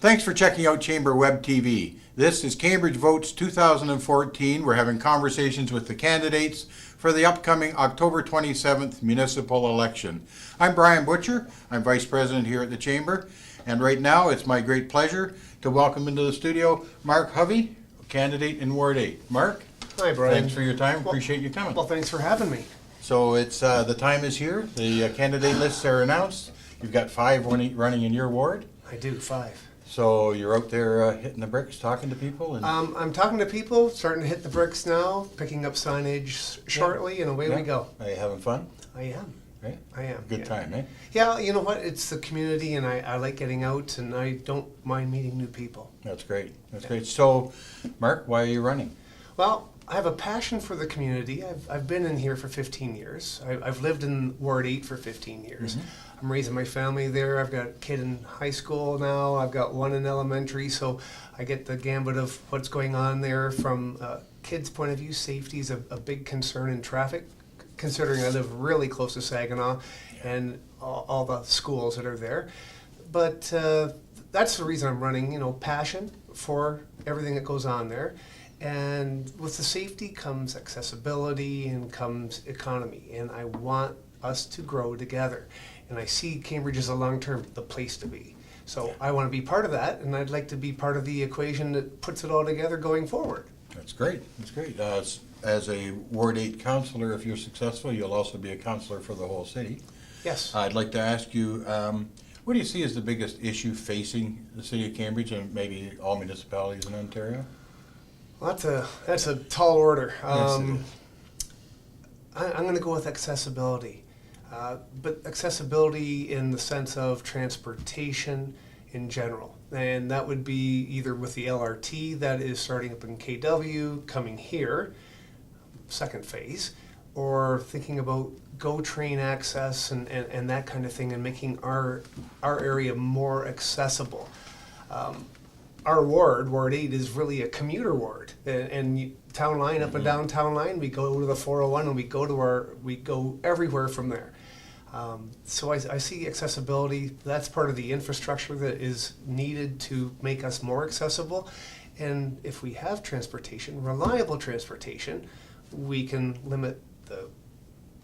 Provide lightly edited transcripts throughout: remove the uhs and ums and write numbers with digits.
Thanks for checking out Chamber Web TV. This is Cambridge Votes 2014. We're having conversations with the candidates for the upcoming October 27th municipal election. I'm Brian Butcher. I'm Vice President here at the Chamber. And right now it's my great pleasure to welcome into the studio Mark Hovey, candidate in Ward 8. Mark? Hi, Brian. Thanks for your time. Appreciate you coming. Well, thanks for having me. So it's the time is here. The candidate lists are announced. You've got 5 running in your ward. I do, 5. So you're out there hitting the bricks, talking to people? And I'm talking to people, starting to hit the bricks now, picking up signage shortly, and away we go. Are you having fun? I am. Right? I am. Good time, eh? Yeah, you know what? It's the community, and I like getting out, and I don't mind meeting new people. That's great. That's great. So, Mark, why are you running? Well, I have a passion for the community. I've been in here for 15 years. I've lived in Ward 8 for 15 years. Mm-hmm. I'm raising my family there. I've got a kid in high school now. I've got one in elementary, so I get the gambit of what's going on there. From a kid's point of view, safety is a big concern in traffic, considering I live really close to Saginaw and all the schools that are there. But that's the reason I'm running, passion for everything that goes on there. And with the safety comes accessibility and comes economy. And I want us to grow together. And I see Cambridge as a long-term the place to be. So I want to be part of that, and I'd like to be part of the equation that puts it all together going forward. That's great. That's great. As a Ward 8 councillor, if you're successful, you'll also be a councillor for the whole city. Yes. I'd like to ask you, what do you see as the biggest issue facing the city of Cambridge and maybe all municipalities in Ontario? Well, that's a tall order. Yes, it is. I'm going to go with accessibility. But accessibility in the sense of transportation in general. And that would be either with the LRT that is starting up in KW, coming here, second phase, or thinking about GO train access and that kind of thing, and making our area more accessible. Our ward, Ward 8, is really a commuter ward, and town line, up and down town line, we go to the 401 and we go everywhere from there. So I see accessibility. That's part of the infrastructure that is needed to make us more accessible. And if we have transportation, reliable transportation, we can limit the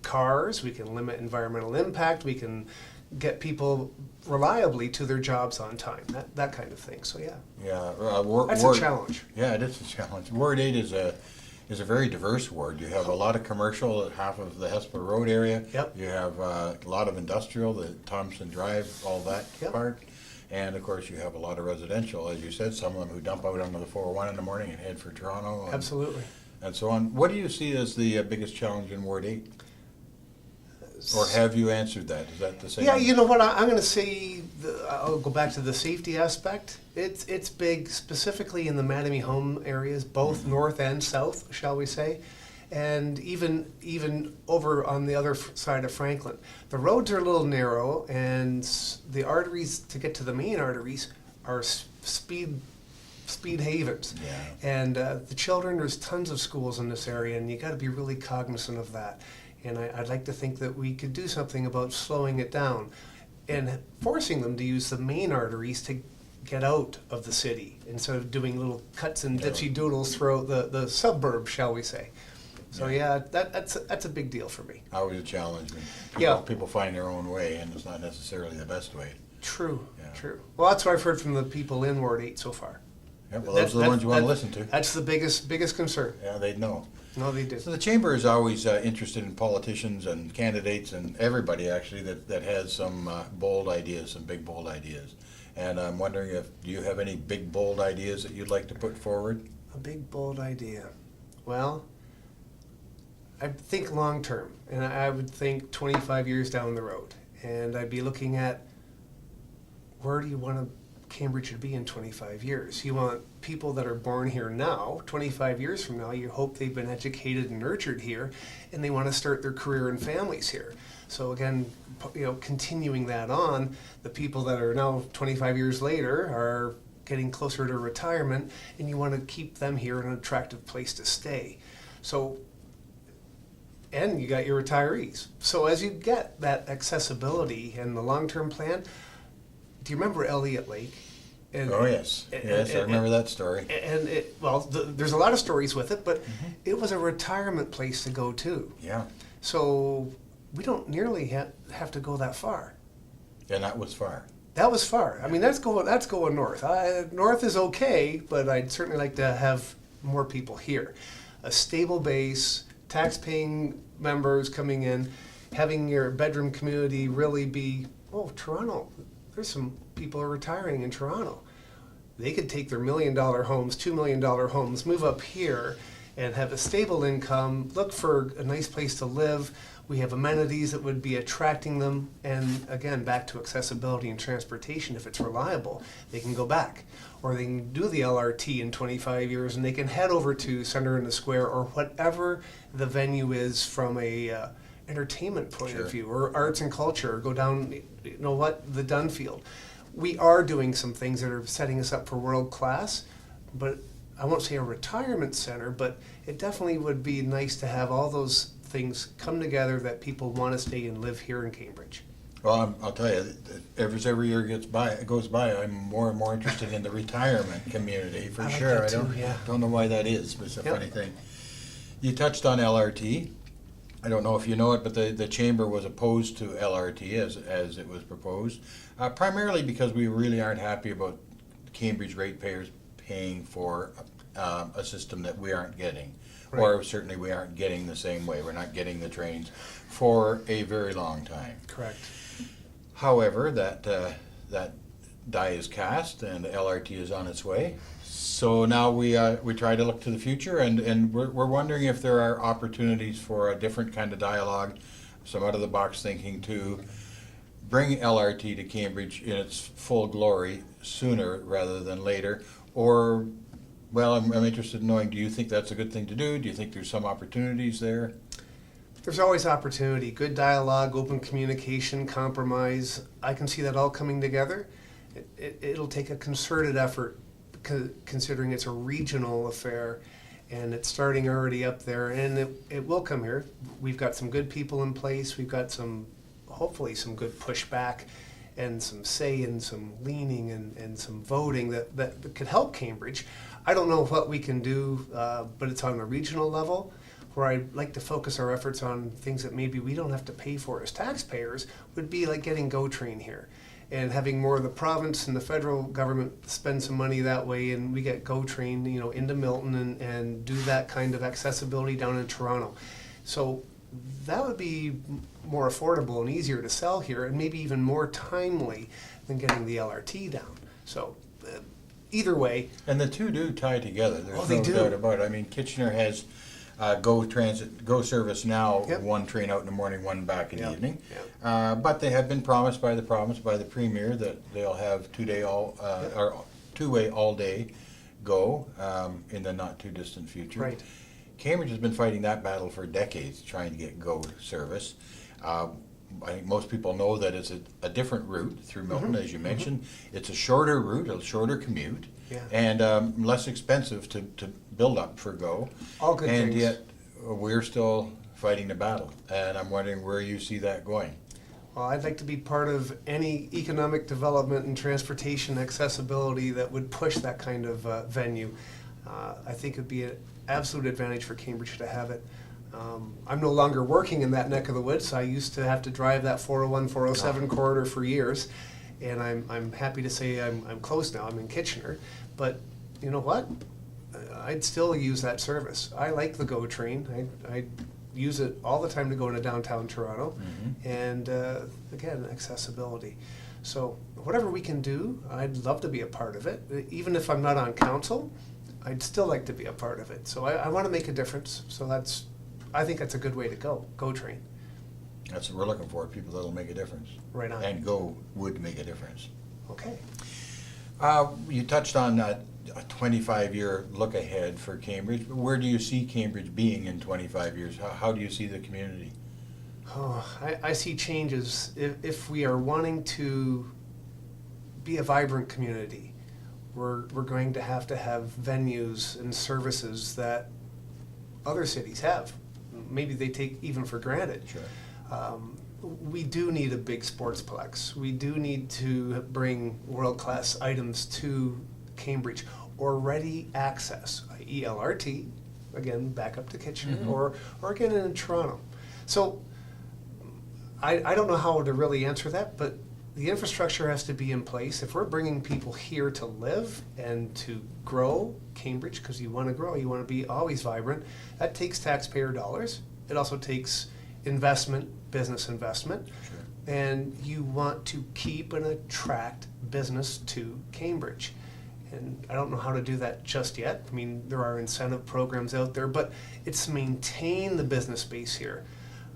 cars, we can limit environmental impact, we can get people reliably to their jobs on time, that kind of thing. So yeah. Yeah, that's a challenge. Yeah, it is a challenge. Ward 8 is a very diverse ward. You have a lot of commercial at half of the Hesper Road area. Yep. You have a lot of industrial, the Thompson Drive, all that part. And of course you have a lot of residential, as you said, some of them who dump out onto the 401 in the morning and head for Toronto. Absolutely. And so on. What do you see as the biggest challenge in Ward 8? Or have you answered that? Is that the same? Yeah, you know what, I'm going to say, I'll go back to the safety aspect. It's big, specifically in the Mattamy Home areas, both north and south, shall we say, and even over on the other side of Franklin. The roads are a little narrow, and the arteries to get to the main arteries are speed havens. Yeah. And the children, there's tons of schools in this area, and you got to be really cognizant of that. And I'd like to think that we could do something about slowing it down and forcing them to use the main arteries to get out of the city instead of doing little cuts and dipsy doodles throughout the suburb, shall we say. So yeah, that's a big deal for me. Always a challenge when people find their own way, and it's not necessarily the best way. True, Yeah. true. Well, that's what I've heard from the people in Ward 8 so far. Yeah, well, those are the ones you want to listen to. That's the biggest concern. Yeah, they'd know. No, they do. So the Chamber is always interested in politicians and candidates and everybody actually that has some bold ideas, some big bold ideas. And I'm wondering do you have any big bold ideas that you'd like to put forward? A big bold idea. Well, I think long term, and I would think 25 years down the road. And I'd be looking at where do you want Cambridge to be in 25 years? You want people that are born here now, 25 years from now, you hope they've been educated and nurtured here, and they want to start their career and families here. So again, continuing that on, the people that are now 25 years later are getting closer to retirement, and you want to keep them here in an attractive place to stay. So, and you got your retirees. So as you get that accessibility and the long-term plan, do you remember Elliott Lake? And, Oh, yes. Yes, I remember that story. And there's a lot of stories with it, but it was a retirement place to go to. Yeah, So we don't nearly have to go that far. and that was far. That was far. I mean, that's going north. North is okay, but I'd certainly like to have more people here. A stable base, tax-paying members coming in, having your bedroom community really be, oh, Toronto, there's some people are retiring in Toronto. They could take their $1 million homes, $2 million homes, move up here and have a stable income, look for a nice place to live. We have amenities that would be attracting them. And again, back to accessibility and transportation. If it's reliable, they can go back. Or they can do the LRT in 25 years and they can head over to Center in the Square or whatever the venue is from a entertainment point Sure. of view, or arts and culture, or go down, you know what, the Dunfield. We are doing some things that are setting us up for world class, but I won't say a retirement center, but it definitely would be nice to have all those things come together that people want to stay and live here in Cambridge. Well, I'll tell you, every year goes by, I'm more and more interested in the retirement community, for I like sure. that I too, yeah. don't know why that is, but it's a Yep. funny thing. You touched on LRT. I don't know if you know it, but the chamber was opposed to LRT as it was proposed, primarily because we really aren't happy about Cambridge ratepayers paying for a system that we aren't getting. Right. Or certainly we aren't getting the same way. We're not getting the trains for a very long time. Correct. However, that die is cast and LRT is on its way. So now we try to look to the future, and we're wondering if there are opportunities for a different kind of dialogue, some out of the box thinking to bring LRT to Cambridge in its full glory sooner rather than later. Or, well, I'm interested in knowing, do you think that's a good thing to do? Do you think there's some opportunities there? There's always opportunity, good dialogue, open communication, compromise. I can see that all coming together. It'll take a concerted effort, considering it's a regional affair and it's starting already up there, and it will come here. We've got some good people in place. We've got hopefully some good pushback and some say and some leaning and some voting that could help Cambridge. I don't know what we can do, but it's on a regional level where I'd like to focus our efforts on things that maybe we don't have to pay for as taxpayers, would be like getting GO Train here and having more of the province and the federal government spend some money that way, and we get GO Train, into Milton and do that kind of accessibility down in Toronto. So that would be more affordable and easier to sell here, and maybe even more timely than getting the LRT down. So either way. And the two do tie together. There's They no do. doubt about it. I mean, Kitchener has GO service now, Yep. one train out in the morning, one back in the Yep. evening. Yep. But they have been promised by the province, by the premier, that they'll have two-way all-day GO in the not too distant future. Right. Cambridge has been fighting that battle for decades, trying to get GO service. I think most people know that it's a different route through Milton, as you mentioned. It's a shorter route, a shorter commute, Yeah. and less expensive to build up for GO. All good and things. yet we're still fighting the battle, and I'm wondering where you see that going. Well, I'd like to be part of any economic development and transportation accessibility that would push that kind of venue. I think it would be an absolute advantage for Cambridge to have it. I'm no longer working in that neck of the woods. I used to have to drive that 401, 407 corridor for years, and I'm happy to say I'm close now. I'm in Kitchener, but you know what? I'd still use that service. I like the GO Train. I use it all the time to go into downtown Toronto, and again, accessibility. So whatever we can do, I'd love to be a part of it. Even if I'm not on council, I'd still like to be a part of it. So I want to make a difference. So I think that's a good way to go. GO Train. That's what we're looking for, people that'll make a difference. Right on. And GO would make a difference. Okay. You touched on a 25-year look ahead for Cambridge. Where do you see Cambridge being in 25 years? How do you see the community? Oh, I see changes. If we are wanting to be a vibrant community, we're going to have venues and services that other cities have. Maybe they take even for granted. Sure. we do need a big sportsplex. We do need to bring world-class items to Cambridge, or ready access, i.e. LRT, again, back up to Kitchener, or again in Toronto. So I don't know how to really answer that, but the infrastructure has to be in place. If we're bringing people here to live and to grow Cambridge, because you want to grow, you want to be always vibrant, that takes taxpayer dollars. It also takes investment, business investment, and you want to keep and attract business to Cambridge. And I don't know how to do that just yet. I mean, there are incentive programs out there, but it's maintain the business base here.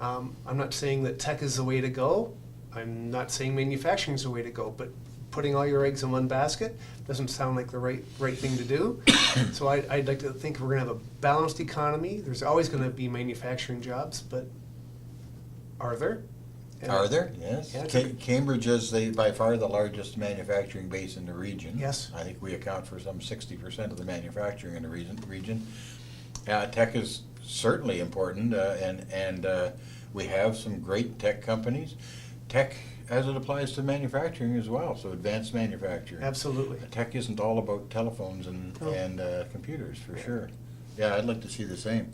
I'm not saying that tech is the way to go. I'm not saying manufacturing is the way to go, but putting all your eggs in one basket doesn't sound like the right thing to do. So I'd like to think we're going to have a balanced economy. There's always going to be manufacturing jobs, but are there? Are there? Yes. Yeah, Cambridge is by far the largest manufacturing base in the region. Yes. I think we account for some 60% of the manufacturing in the region. Tech is certainly important, and we have some great tech companies. Tech as it applies to manufacturing as well, so advanced manufacturing. Absolutely. Tech isn't all about telephones and computers, for sure. Yeah, I'd like to see the same.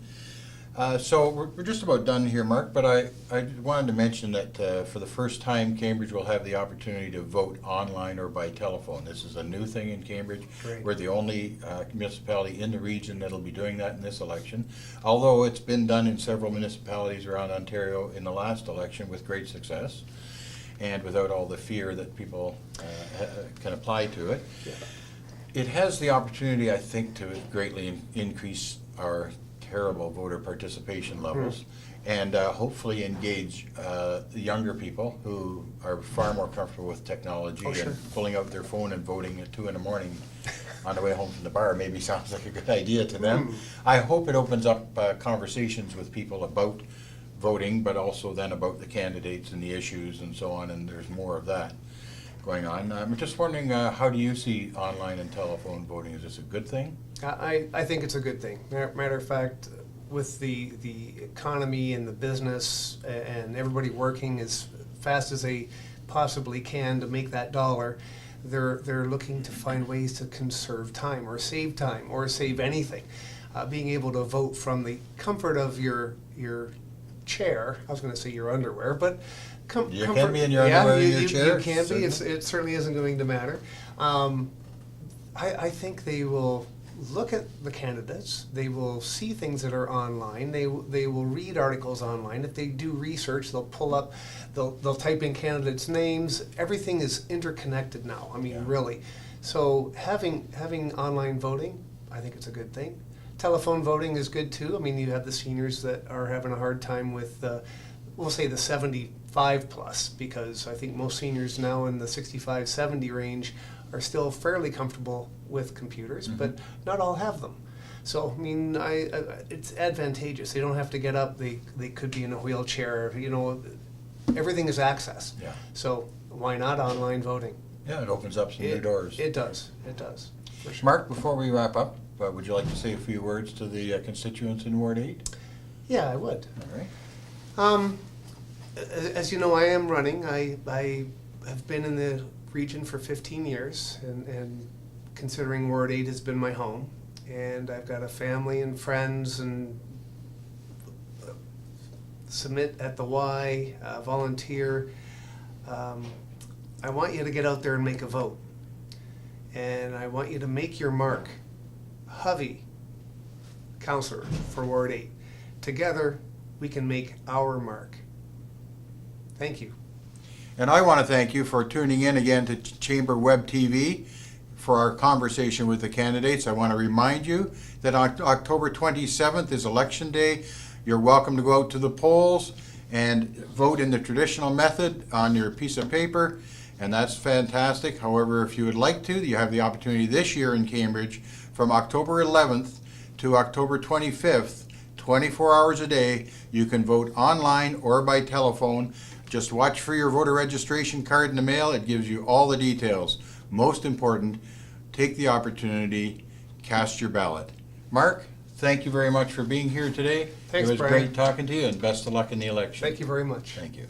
So we're just about done here, Mark, but I wanted to mention that for the first time, Cambridge will have the opportunity to vote online or by telephone. This is a new thing in Cambridge. Great. We're the only municipality in the region that'll be doing that in this election, although it's been done in several municipalities around Ontario in the last election with great success and without all the fear that people can apply to it. Yeah. It has the opportunity, I think, to greatly increase our terrible voter participation levels and hopefully engage the younger people who are far more comfortable with technology and pulling out their phone and voting at 2 in the morning on the way home from the bar maybe sounds like a good idea to them. I hope it opens up conversations with people about voting, but also then about the candidates and the issues and so on, and there's more of that going on. I'm just wondering, how do you see online and telephone voting? Is this a good thing? I think it's a good thing. Matter of fact, with the economy and the business and everybody working as fast as they possibly can to make that dollar, they're looking to find ways to conserve time or save anything. Being able to vote from the comfort of your chair, I was going to say your underwear, but you can be in your underwear in your chair. You can be. It certainly isn't going to matter. I think they will look at the candidates. They will see things that are online. They will read articles online. If they do research, they'll pull up. They'll type in candidates' names. Everything is interconnected now. I mean, really. So having online voting, I think it's a good thing. Telephone voting is good too. I mean, you have the seniors that are having a hard time with, we'll say the 75 plus, because I think most seniors now in the 65, 70 range are still fairly comfortable with computers, but not all have them. So, I mean, it's advantageous. They don't have to get up. They could be in a wheelchair. You know, everything is access. Yeah. So why not online voting? Yeah, it opens up some new doors. It does. It does. For sure. Mark, before we wrap up, would you like to say a few words to the constituents in Ward 8? Yeah, I would. All right. As you know, I am running. I have been in the region for 15 years, and considering Ward 8 has been my home, and I've got a family and friends, and submit at the Y, volunteer. I want you to get out there and make a vote, and I want you to make your mark. Hovey, counselor for Ward 8. Together, we can make our mark. Thank you. And I want to thank you for tuning in again to Chamber Web TV for our conversation with the candidates. I want to remind you that October 27th is Election Day. You're welcome to go out to the polls and vote in the traditional method on your piece of paper, and that's fantastic. However, if you would like to, you have the opportunity this year in Cambridge from October 11th to October 25th, 24 hours a day. You can vote online or by telephone. Just watch for your voter registration card in the mail. It gives you all the details. Most important, take the opportunity, cast your ballot. Mark, thank you very much for being here today. Thanks, It was Brian. great talking to you, and best of luck in the election. Thank you very much. Thank you.